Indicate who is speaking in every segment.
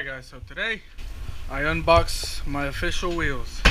Speaker 1: Alright guys, so today I unbox my official wheels.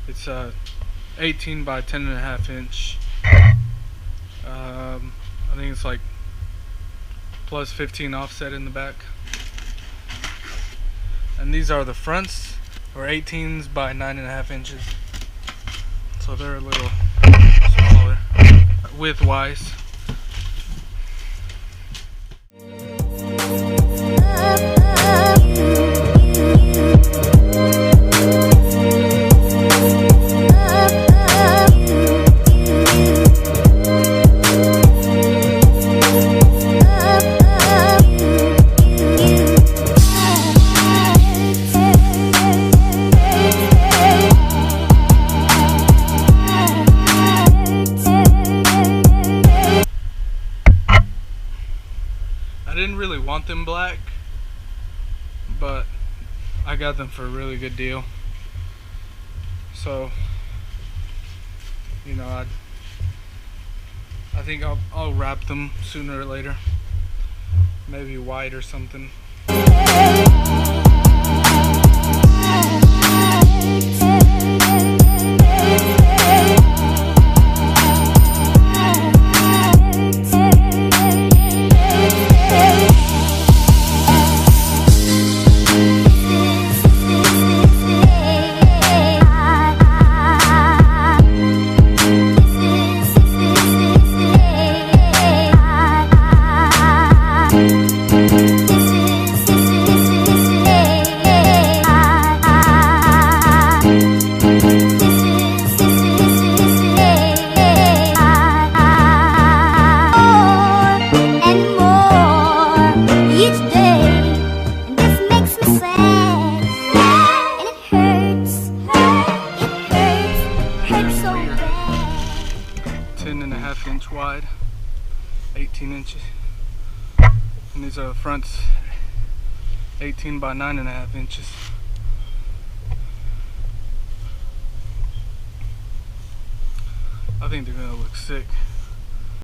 Speaker 1: It's 18 by 10.5 inch. I think it's like plus 15 offset in the back. And these are the fronts, or 18s by 9.5 inches. So they're a little smaller width wise. I didn't really want them black, but I got them for a really good deal. So, you know, I think I'll wrap them sooner or later. Maybe white or something. Wide, 18 inches, and these are fronts 18 by 9.5 inches. I think they're gonna look sick.